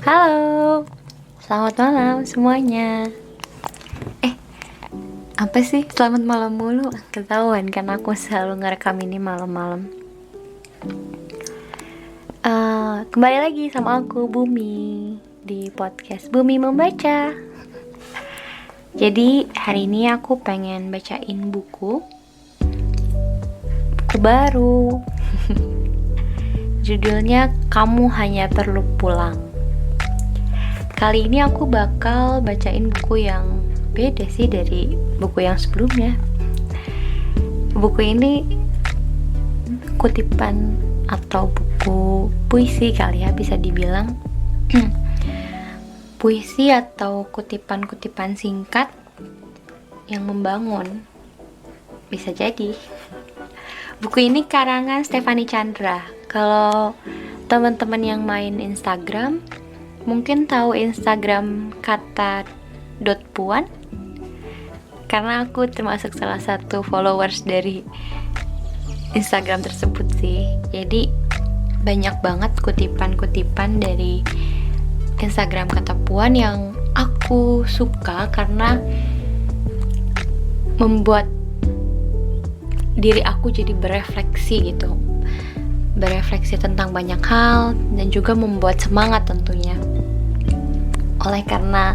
Halo, selamat malam semuanya. Apa sih selamat malam mulu? Ketahuan kan aku selalu ngerekam ini malam-malam. Kembali lagi sama aku Bumi di podcast Bumi Membaca. Jadi hari ini aku pengen bacain buku baru. Judulnya Kamu Hanya Perlu Pulang. Kali ini aku bakal bacain buku yang beda sih dari buku yang sebelumnya. Buku ini kutipan atau buku puisi kali ya, bisa dibilang. Puisi atau kutipan-kutipan singkat yang membangun. Bisa jadi. Buku ini karangan Stefanie Chandra. Kalau teman-teman yang main Instagram mungkin tahu Instagram kata.puan, karena aku termasuk salah satu followers dari Instagram tersebut sih. Jadi banyak banget kutipan-kutipan dari Instagram kata puan yang aku suka karena membuat diri aku jadi berefleksi gitu. Berefleksi tentang banyak hal dan juga membuat semangat tentunya. Oleh karena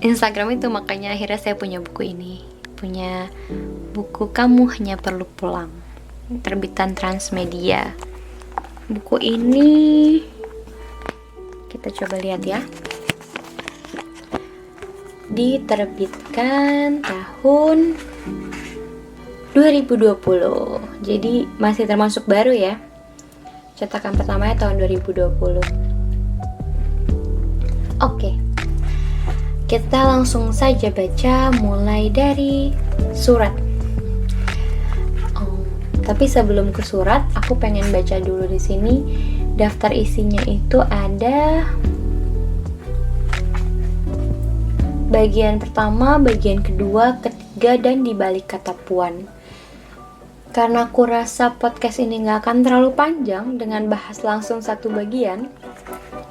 Instagram itu, makanya akhirnya saya punya buku ini. Punya buku Kamu Hanya Perlu Pulang, terbitan Transmedia. Buku ini kita coba lihat ya. Diterbitkan tahun 2020. Jadi masih termasuk baru ya. Cetakan pertamanya tahun 2020. Oke. Kita langsung saja baca mulai dari surat. Tapi sebelum ke surat, aku pengen baca dulu di sini. Daftar isinya itu ada bagian pertama, bagian kedua, ketiga, dan dibalik kata puan. Karena aku rasa podcast ini gak akan terlalu panjang dengan bahas langsung satu bagian,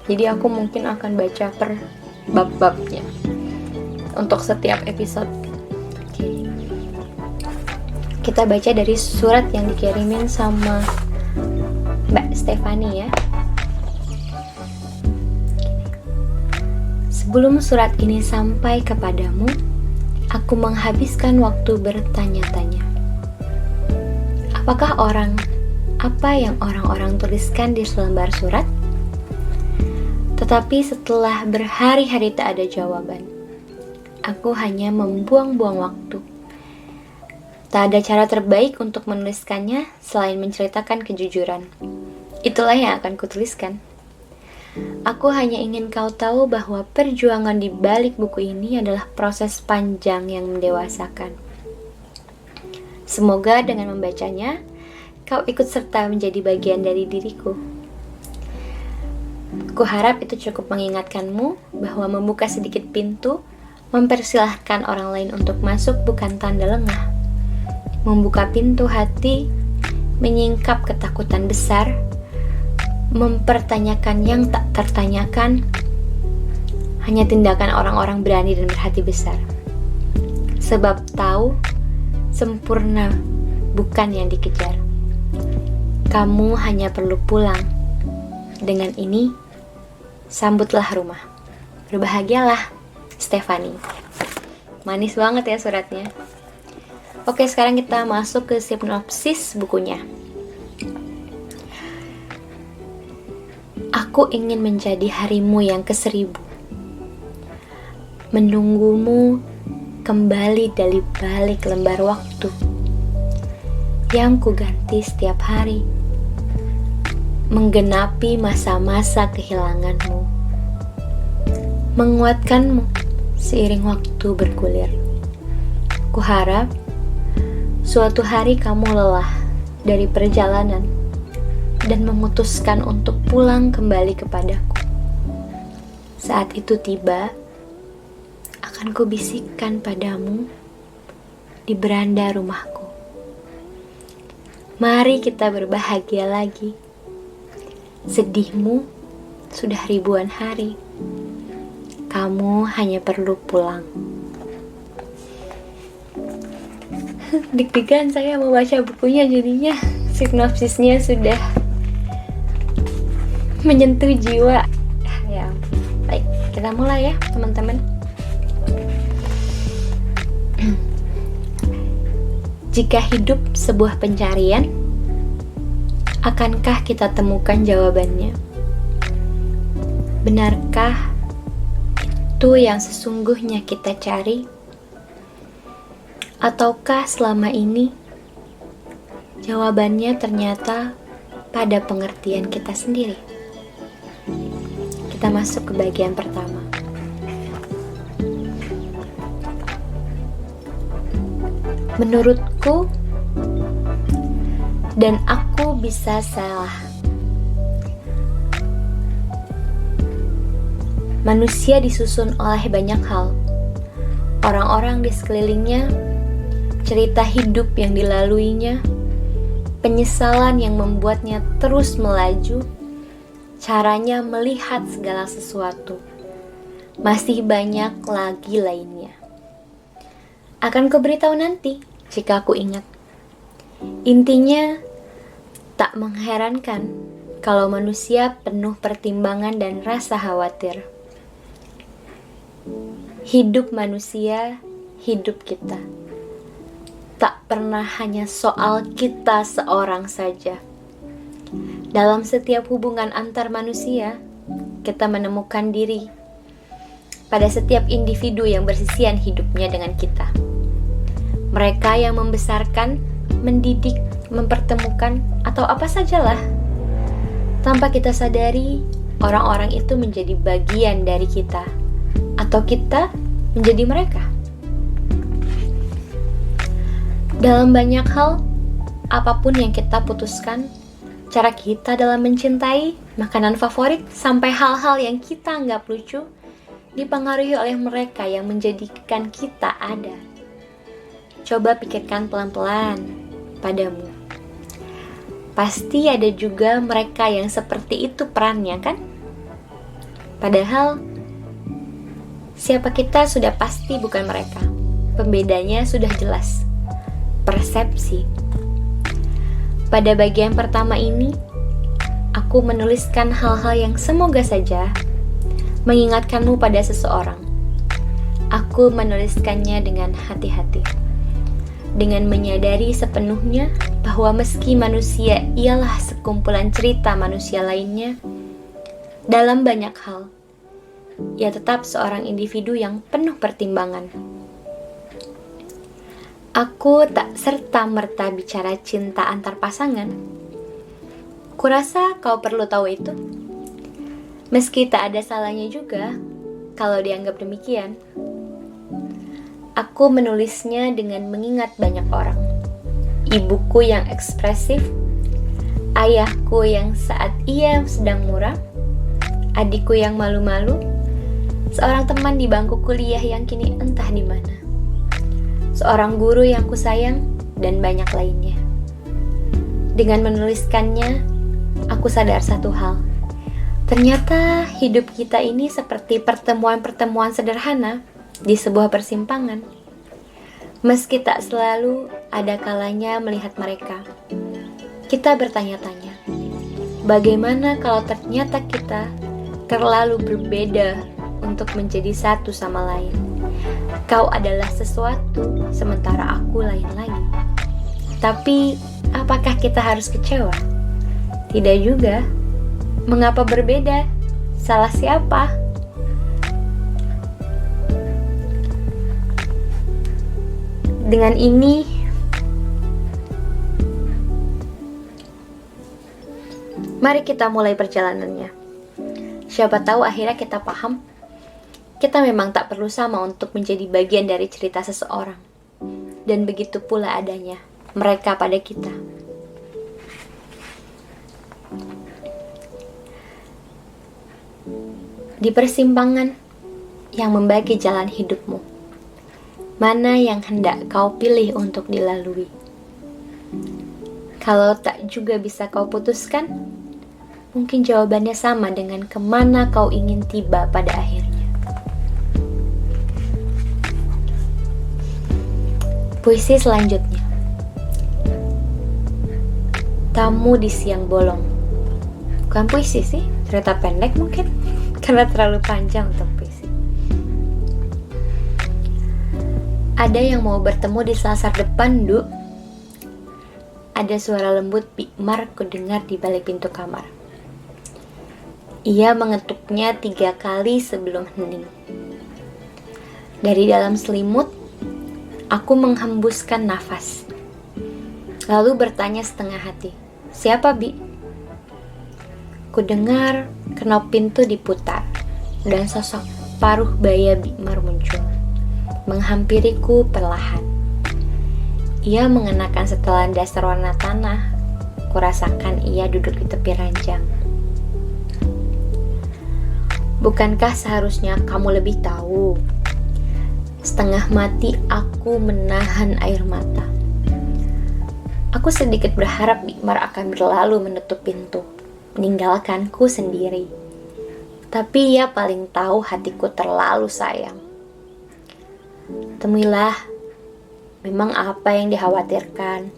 jadi aku mungkin akan baca per bab-babnya untuk setiap episode. Oke. Kita baca dari surat yang dikirimin sama Mbak Stefanie ya. Sebelum surat ini sampai kepadamu, aku menghabiskan waktu bertanya-tanya. Apakah apa yang orang-orang tuliskan di selembar surat? Tetapi setelah berhari-hari tak ada jawaban, aku hanya membuang-buang waktu. Tak ada cara terbaik untuk menuliskannya selain menceritakan kejujuran. Itulah yang akan kutuliskan. Aku hanya ingin kau tahu bahwa perjuangan di balik buku ini adalah proses panjang yang mendewasakan. Semoga dengan membacanya, kau ikut serta menjadi bagian dari diriku. Kuharap itu cukup mengingatkanmu bahwa membuka sedikit pintu, mempersilahkan orang lain untuk masuk bukan tanda lengah. Membuka pintu hati, menyingkap ketakutan besar, mempertanyakan yang tak tertanyakan, hanya tindakan orang-orang berani dan berhati besar. Sebab tahu, sempurna bukan yang dikejar. Kamu hanya perlu pulang. Dengan ini, sambutlah rumah. Berbahagialah, Stefanie. Manis banget ya suratnya. Oke, sekarang kita masuk ke sinopsis bukunya. Aku ingin menjadi harimu yang ke-1000. Menunggumu kembali dari balik lembar waktu yang kuganti setiap hari, menggenapi masa-masa kehilanganmu, menguatkanmu seiring waktu bergulir. Kuharap suatu hari kamu lelah dari perjalanan dan memutuskan untuk pulang kembali kepadaku. Saat itu tiba, akan kubisikkan padamu di beranda rumahku. Mari kita berbahagia lagi. Sedihmu sudah ribuan hari. Kamu hanya perlu pulang. Deg-degan saya mau baca bukunya, jadinya sinopsisnya sudah menyentuh jiwa. Ya, baik, kita mulai ya teman-teman. Jika hidup sebuah pencarian, akankah kita temukan jawabannya? Benarkah itu yang sesungguhnya kita cari? Ataukah selama ini jawabannya ternyata pada pengertian kita sendiri? Kita masuk ke bagian pertama. Menurutku, dan aku bisa salah. Manusia disusun oleh banyak hal. Orang-orang di sekelilingnya, cerita hidup yang dilaluinya, penyesalan yang membuatnya terus melaju, caranya melihat segala sesuatu. Masih banyak lagi lainnya. Akan kuberitahu nanti jika aku ingat. Intinya, tak mengherankan kalau manusia penuh pertimbangan dan rasa khawatir. Hidup manusia, hidup kita. Tak pernah hanya soal kita seorang saja. Dalam setiap hubungan antar manusia, kita menemukan diri pada setiap individu yang bersisian hidupnya dengan kita. Mereka yang membesarkan, mendidik, mempertemukan, atau apa sajalah. Tanpa kita sadari, orang-orang itu menjadi bagian dari kita, atau kita menjadi mereka. Dalam banyak hal, apapun yang kita putuskan, cara kita dalam mencintai, makanan favorit, sampai hal-hal yang kita anggap lucu, dipengaruhi oleh mereka yang menjadikan kita ada. Coba pikirkan pelan-pelan padamu. Pasti ada juga mereka yang seperti itu perannya, kan? Padahal siapa kita sudah pasti bukan mereka. Pembedanya sudah jelas. Persepsi. Pada bagian pertama ini, aku menuliskan hal-hal yang semoga saja mengingatkanmu pada seseorang. Aku menuliskannya dengan hati-hati, dengan menyadari sepenuhnya bahwa meski manusia ialah sekumpulan cerita manusia lainnya, dalam banyak hal, ia tetap seorang individu yang penuh pertimbangan. Aku tak serta-merta bicara cinta antar pasangan. Kurasa kau perlu tahu itu. Meski tak ada salahnya juga kalau dianggap demikian. Aku menulisnya dengan mengingat banyak orang. Ibuku yang ekspresif, ayahku yang saat ia sedang muram, adikku yang malu-malu, seorang teman di bangku kuliah yang kini entah di mana, seorang guru yang kusayang, dan banyak lainnya. Dengan menuliskannya, aku sadar satu hal. Ternyata hidup kita ini seperti pertemuan-pertemuan sederhana di sebuah persimpangan. Meski tak selalu ada kalanya melihat mereka, kita bertanya-tanya, bagaimana kalau ternyata kita terlalu berbeda untuk menjadi satu sama lain? Kau adalah sesuatu, sementara aku lain lagi. Tapi, apakah kita harus kecewa? Tidak juga. Mengapa berbeda? Salah siapa? Dengan ini, mari kita mulai perjalanannya. Siapa tahu akhirnya kita paham, kita memang tak perlu sama untuk menjadi bagian dari cerita seseorang. Dan begitu pula adanya mereka pada kita. Di persimpangan yang membagi jalan hidupmu, mana yang hendak kau pilih untuk dilalui? Kalau tak juga bisa kau putuskan, Mungkin jawabannya sama dengan kemana kau ingin tiba pada akhirnya. Puisi selanjutnya. Tamu di siang bolong. Bukan puisi sih, cerita pendek mungkin, karena terlalu panjang untuk puisi. Ada yang mau bertemu di selasar depan, Du. Ada suara lembut Bikmar kudengar di balik pintu kamar. Ia mengetuknya 3 kali sebelum hening. Dari dalam selimut, aku menghembuskan nafas. Lalu bertanya setengah hati, "Siapa, Bi?" Kudengar kenop pintu diputar, dan sosok paruh baya Bikmar muncul, menghampiriku perlahan. Ia mengenakan setelan dasar warna tanah. Kurasakan ia duduk di tepi ranjang. "Bukankah seharusnya kamu lebih tahu?" Setengah mati aku menahan air mata. Aku sedikit berharap Bikmar akan berlalu menutup pintu, meninggalkanku sendiri. Tapi ia paling tahu hatiku terlalu sayang. "Temuilah, memang apa yang dikhawatirkan?"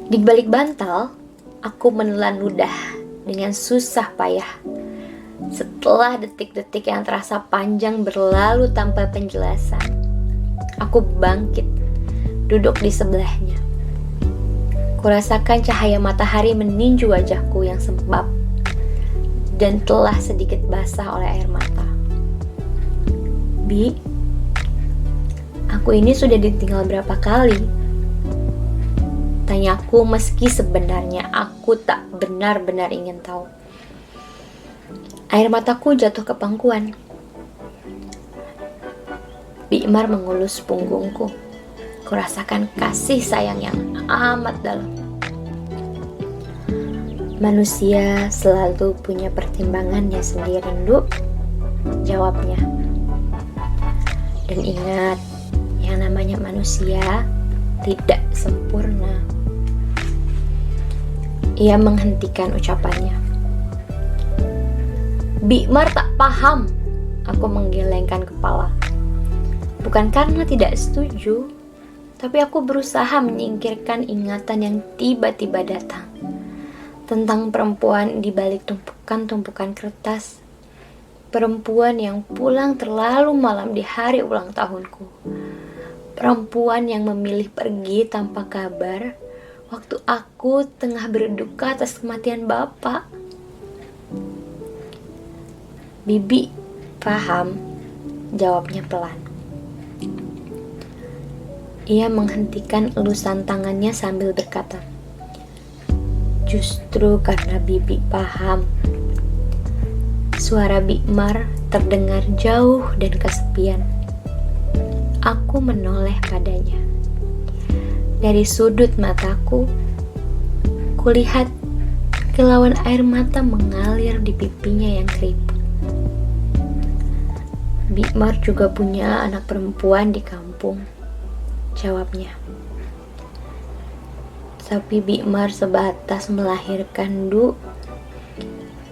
Di balik bantal, aku menelan ludah dengan susah payah. Setelah detik-detik yang terasa panjang berlalu tanpa penjelasan, aku bangkit, duduk di sebelahnya. Kurasakan cahaya matahari meninju wajahku yang sembab dan telah sedikit basah oleh air mata. "Bi, aku ini sudah ditinggal berapa kali?" Tanyaku meski sebenarnya aku tak benar-benar ingin tahu. Air mataku jatuh ke pangkuan. Bikmar mengelus punggungku. Kurasakan kasih sayang yang amat dalam. "Manusia selalu punya pertimbangannya sendiri, Nduk," jawabnya. "Dan ingat, yang namanya manusia tidak sempurna." Ia menghentikan ucapannya. "Bikmar tak paham," aku menggelengkan kepala. Bukan karena tidak setuju, tapi aku berusaha menyingkirkan ingatan yang tiba-tiba datang tentang perempuan di balik tumpukan-tumpukan kertas. Perempuan yang pulang terlalu malam di hari ulang tahunku. Perempuan yang memilih pergi tanpa kabar waktu aku tengah berduka atas kematian bapak. "Bibi paham," jawabnya pelan. Ia menghentikan elusan tangannya sambil berkata, "Justru karena Bibi paham." Suara Bikmar terdengar jauh dan kesepian. Aku menoleh padanya. Dari sudut mataku, kulihat kilauan air mata mengalir di pipinya yang keriput. "Bikmar juga punya anak perempuan di kampung," jawabnya. "Tapi Bikmar sebatas melahirkan, Du.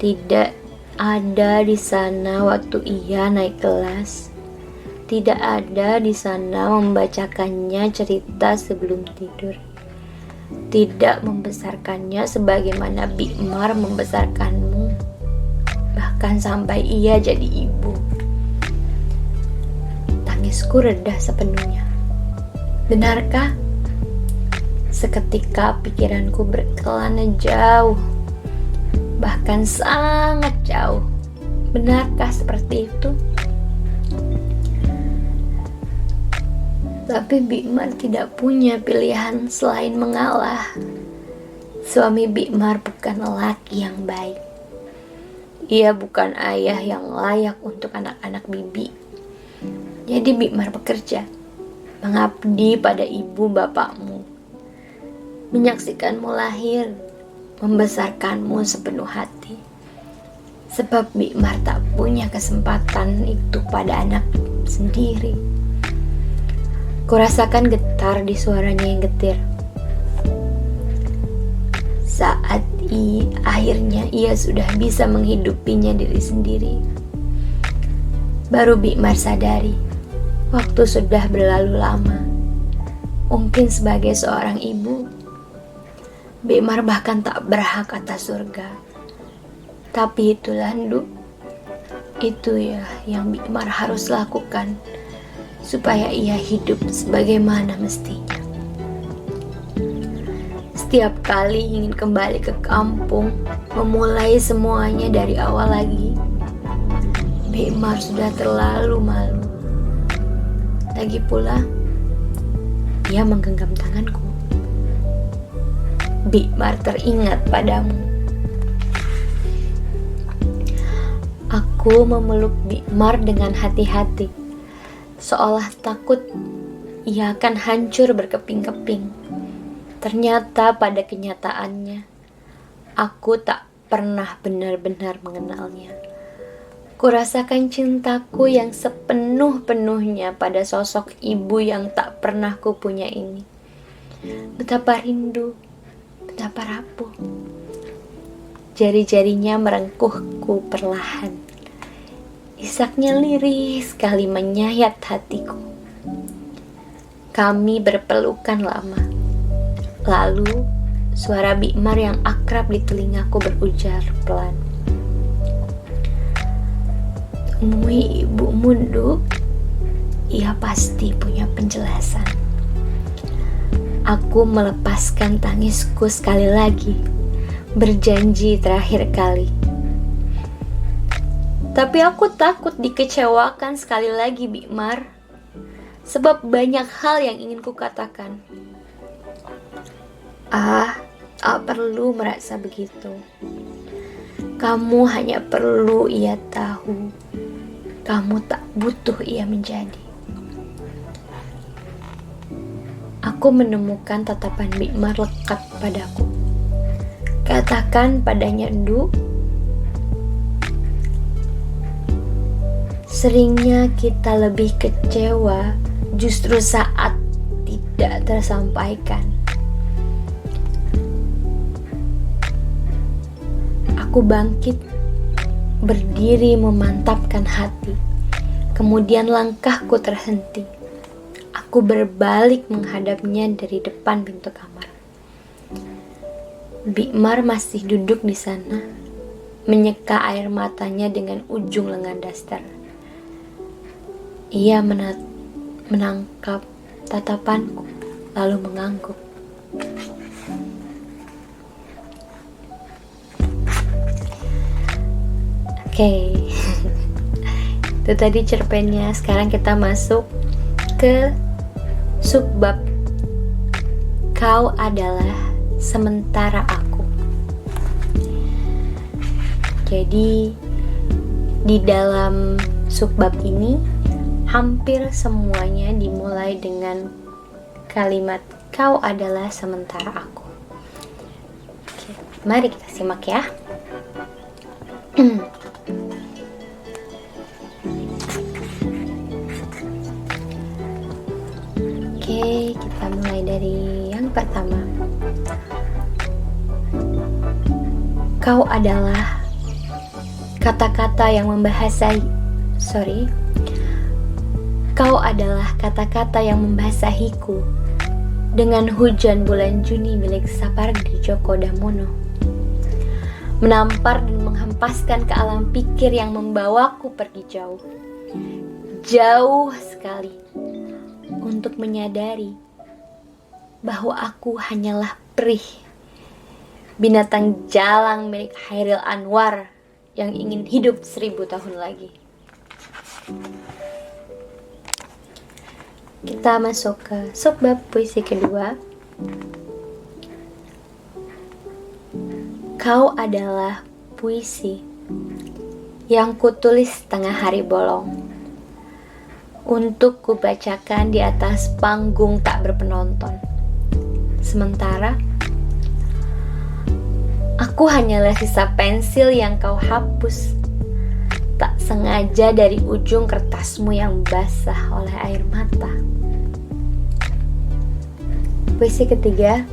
Tidak ada di sana waktu ia naik kelas. Tidak ada di sana membacakannya cerita sebelum tidur. Tidak membesarkannya sebagaimana Bikmar membesarkanmu, bahkan sampai ia jadi ibu." Tangisku reda sepenuhnya. Benarkah? Seketika pikiranku berkelana jauh, bahkan sangat jauh. Benarkah seperti itu? Tapi Bikmar tidak punya pilihan selain mengalah. Suami Bikmar bukan lelaki yang baik. Ia bukan ayah yang layak untuk anak-anak Bibi. Jadi Bikmar bekerja, mengabdi pada ibu bapakmu, menyaksikanmu lahir, membesarkanmu sepenuh hati. Sebab Bikmar tak punya kesempatan itu pada anak sendiri. Kurasakan getar di suaranya yang getir. Saat Akhirnya ia sudah bisa menghidupinya diri sendiri. Baru Bikmar sadari, waktu sudah berlalu lama. Mungkin sebagai seorang ibu, Bikmar bahkan tak berhak atas surga. Tapi itulah Ndu, itu ya yang Bikmar harus lakukan supaya ia hidup sebagaimana mestinya. Setiap kali ingin kembali ke kampung, memulai semuanya dari awal lagi, Bikmar sudah terlalu malu. Lagi pula, ia menggenggam tanganku. Bikmar teringat padamu. Aku memeluk Bikmar dengan hati-hati, seolah takut ia akan hancur berkeping-keping. Ternyata pada kenyataannya, aku tak pernah benar-benar mengenalnya. Kurasakan cintaku yang sepenuh-penuhnya pada sosok ibu yang tak pernah kupunya ini. Betapa rindu, betapa rapuh. Jari-jarinya merengkuhku perlahan. Isaknya lirih sekali menyayat hatiku. Kami berpelukan lama. Lalu, suara Bikmar yang akrab di telingaku berujar pelan. Temui ibumu, Ndu. Ia pasti punya penjelasan. Aku melepaskan tangisku sekali lagi, berjanji terakhir kali. Tapi aku takut dikecewakan sekali lagi, Bikmar, sebab banyak hal yang ingin kukatakan. Tak perlu merasa begitu. Kamu hanya perlu ia tahu. Kamu tak butuh ia menjadi. Aku menemukan tatapan Bikmar lekat padaku. Katakan padanya, Ndu. Seringnya kita lebih kecewa justru saat tidak tersampaikan. Aku bangkit, berdiri memantapkan hati. Kemudian langkahku terhenti. Aku berbalik menghadapnya dari depan pintu kamar. Bikmar masih duduk di sana, menyeka air matanya dengan ujung lengan daster. Ia menangkap tatapanku, lalu mengangguk. Oke. Itu tadi cerpennya. Sekarang kita masuk ke subbab Kau Adalah Sementara Aku. Jadi di dalam subbab ini hampir semuanya dimulai dengan kalimat kau adalah sementara aku. Oke, mari kita simak ya. Oke, kita mulai dari yang pertama. Kau adalah kata-kata yang Kau adalah kata-kata yang membasahiku dengan hujan bulan Juni milik Sapardi Djoko Damono. Menampar dan menghempaskan ke alam pikir yang membawaku pergi jauh. Jauh sekali. Untuk menyadari bahwa aku hanyalah perih, binatang jalang milik Hairil Anwar yang ingin hidup 1000 tahun lagi. Kita masuk ke subbab puisi kedua. Kau adalah puisi yang kutulis tengah hari bolong, untuk kubacakan di atas panggung tak berpenonton. Sementara aku hanyalah sisa pensil yang kau hapus tak sengaja dari ujung kertasmu yang basah oleh air mata. Puisi ketiga.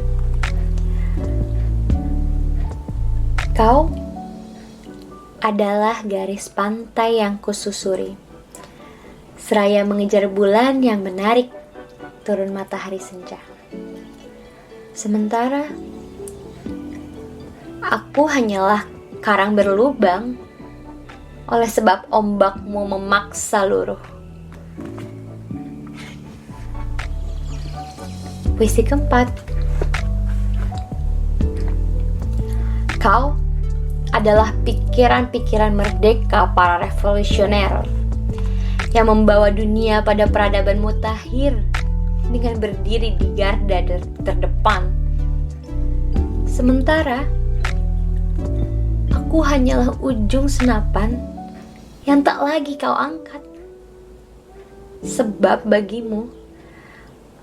Kau adalah garis pantai yang kususuri, seraya mengejar bulan yang menarik turun matahari senja. Sementara aku hanyalah karang berlubang oleh sebab ombakmu memaksa luruh. Puisi keempat. Kau adalah pikiran-pikiran merdeka para revolusioner yang membawa dunia pada peradaban mutakhir dengan berdiri di garda terdepan. Sementara aku hanyalah ujung senapan yang tak lagi kau angkat. Sebab bagimu,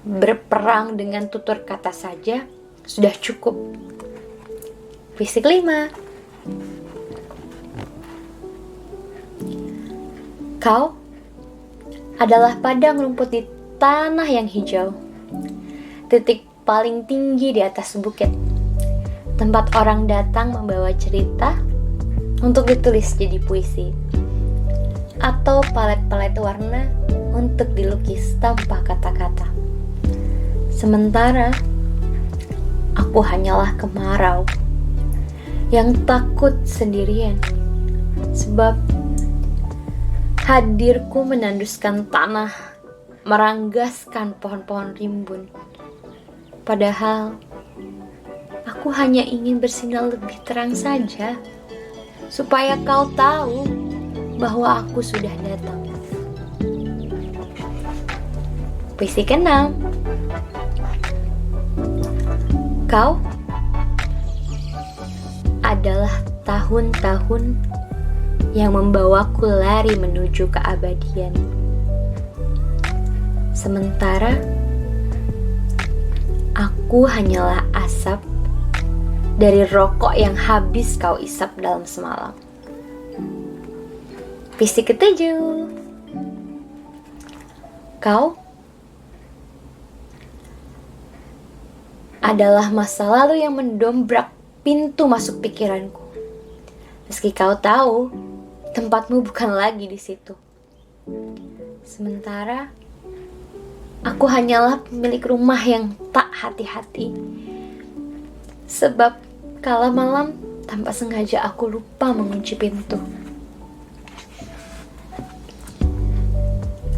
berperang dengan tutur kata saja sudah cukup. Puisi kelima. Kau adalah padang rumput di tanah yang hijau, titik paling tinggi di atas bukit, tempat orang datang membawa cerita untuk ditulis jadi puisi, atau palet-palet warna untuk dilukis tanpa kata-kata. Sementara aku hanyalah kemarau yang takut sendirian, sebab hadirku menanduskan tanah, meranggaskan pohon-pohon rimbun. Padahal aku hanya ingin bersinar lebih terang saja, supaya kau tahu bahwa aku sudah datang. Puisi ke-6. Kau adalah tahun-tahun yang membawaku lari menuju keabadian. Sementara aku hanyalah asap dari rokok yang habis kau isap dalam semalam. Puisi ke-7. Kau adalah masa lalu yang mendobrak pintu masuk pikiranku. Meski kau tahu tempatmu bukan lagi di situ. Sementara aku hanyalah pemilik rumah yang tak hati-hati. Sebab kala malam tanpa sengaja aku lupa mengunci pintu.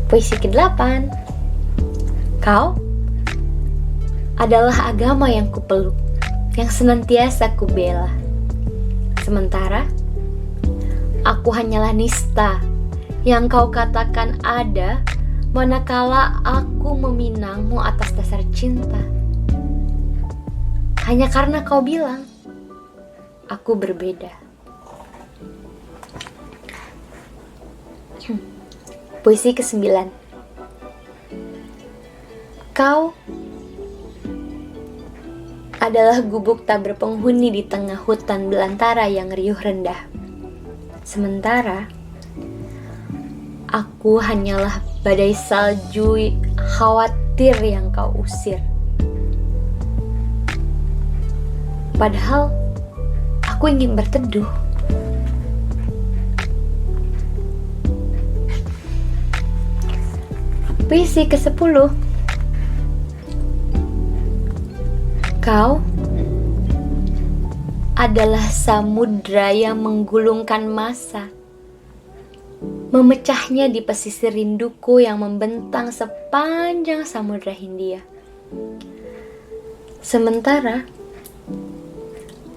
Puisi ke-8. Kau adalah agama yang kupeluk, yang senantiasa kubela. Sementara aku hanyalah nista yang kau katakan ada manakala aku meminangmu atas dasar cinta. Hanya karena kau bilang aku berbeda. Puisi ke-9. Kau adalah gubuk tak berpenghuni di tengah hutan belantara yang riuh rendah. Sementara aku hanyalah badai salju khawatir yang kau usir. Padahal aku ingin berteduh. Puisi ke-10. Kau adalah samudra yang menggulungkan masa, memecahnya di pesisir rinduku yang membentang sepanjang Samudra Hindia. Sementara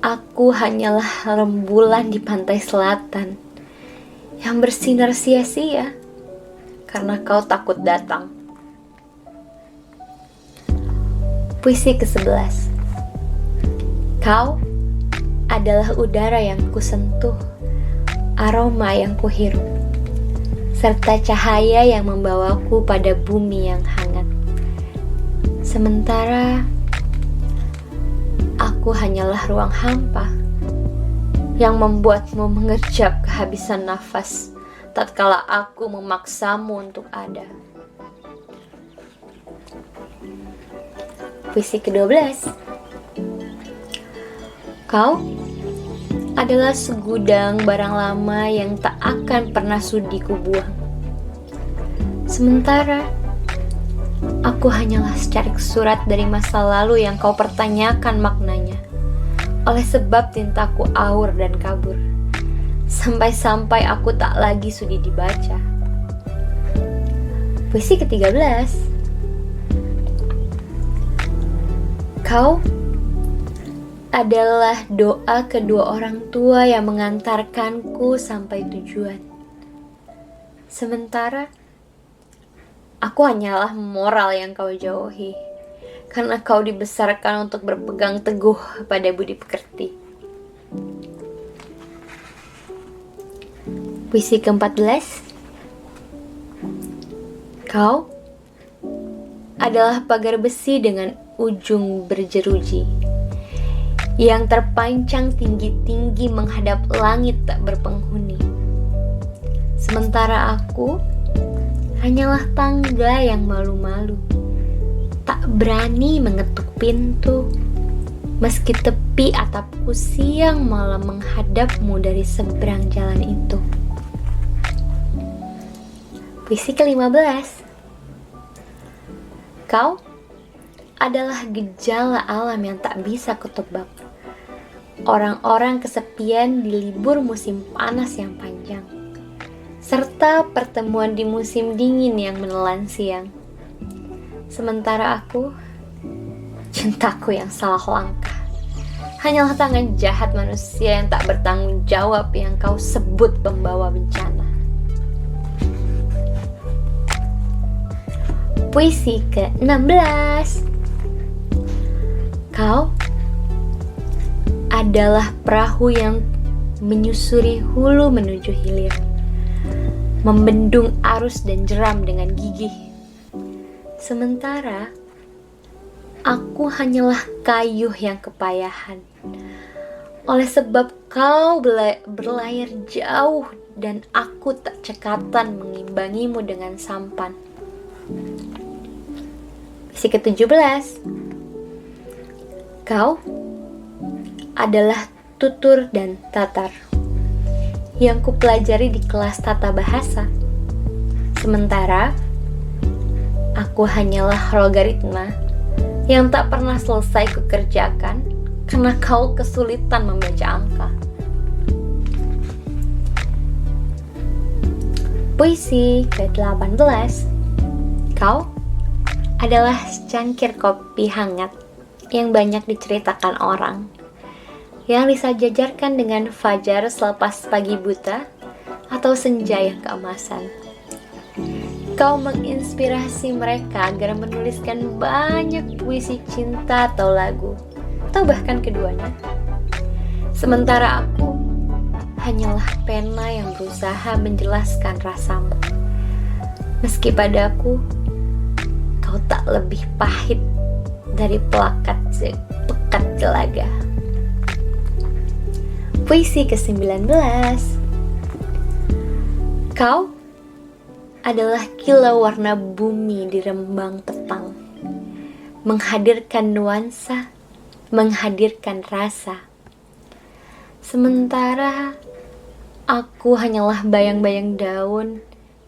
aku hanyalah rembulan di pantai selatan yang bersinar sia-sia karena kau takut datang. Puisi ke-11. Kau adalah udara yang kusentuh, aroma yang kuhirup, serta cahaya yang membawaku pada bumi yang hangat. Sementara aku hanyalah ruang hampa yang membuatmu mengerjap kehabisan nafas tatkala aku memaksamu untuk ada. Puisi ke-12. Kau adalah segudang barang lama yang tak akan pernah sudi kubuang. Sementara aku hanyalah secarik surat dari masa lalu yang kau pertanyakan maknanya. Oleh sebab tintaku aur dan kabur, sampai-sampai aku tak lagi sudi dibaca. Puisi ke-13. Kau adalah doa kedua orang tua yang mengantarkanku sampai tujuan. Sementara aku hanyalah moral yang kau jauhi, karena kau dibesarkan untuk berpegang teguh pada budi pekerti. Puisi ke-14. Kau adalah pagar besi dengan ujung berjeruji, yang terpancang tinggi-tinggi menghadap langit tak berpenghuni. Sementara aku hanyalah tangga yang malu-malu, tak berani mengetuk pintu, meski tepi atapku siang malam menghadapmu dari seberang jalan itu. Puisi ke-15. Kau adalah gejala alam yang tak bisa kutebak. Orang-orang kesepian di libur musim panas yang panjang, serta pertemuan di musim dingin yang menelan siang. Sementara aku, cintaku yang salah langkah, hanyalah tangan jahat manusia yang tak bertanggung jawab yang kau sebut pembawa bencana. Puisi ke-16. Kau adalah perahu yang menyusuri hulu menuju hilir, membendung arus dan jeram dengan gigih. Sementara aku hanyalah kayuh yang kepayahan, oleh sebab kau berlayar jauh dan aku tak cekatan mengimbangimu dengan sampan. Puisi ke-17. Kau adalah tutur dan tatar yang kupelajari di kelas tata bahasa. Sementara aku hanyalah logaritma yang tak pernah selesai kukerjakan karena kau kesulitan membaca angka. Puisi ke-18. Kau adalah secangkir kopi hangat yang banyak diceritakan orang, yang disejajarkan dengan fajar selepas pagi buta atau senja yang keemasan. Kau menginspirasi mereka agar menuliskan banyak puisi cinta atau lagu, atau bahkan keduanya. Sementara aku hanyalah pena yang berusaha menjelaskan rasamu. Meski padaku, kau tak lebih pahit dari pekat gelaga. Puisi ke-19. Kau adalah kilau warna bumi di rembang petang, menghadirkan nuansa, menghadirkan rasa. Sementara aku hanyalah bayang-bayang daun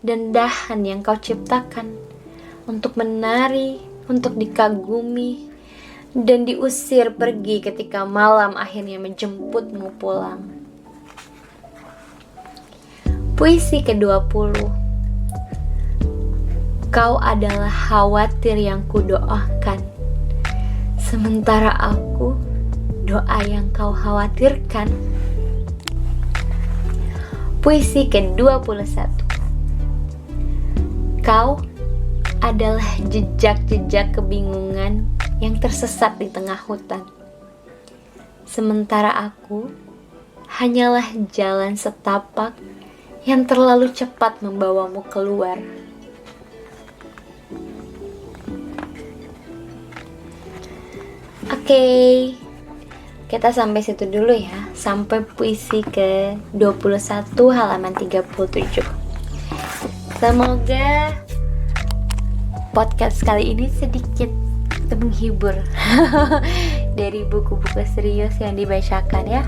dan dahan yang kau ciptakan untuk menari, untuk dikagumi, dan diusir pergi ketika malam akhirnya menjemputmu pulang. Puisi ke-20. Kau adalah khawatir yang kudoakan, sementara aku doa yang kau khawatirkan. Puisi ke-21. Kau adalah jejak-jejak kebingungan yang tersesat di tengah hutan. Sementara aku hanyalah jalan setapak yang terlalu cepat membawamu keluar. Oke, kita sampai situ dulu ya. Sampai puisi ke-21 halaman 37. Semoga podcast kali ini sedikit menghibur dari buku-buku serius yang dibacakan ya.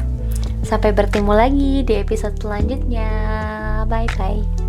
Sampai bertemu lagi di episode selanjutnya. Bye bye.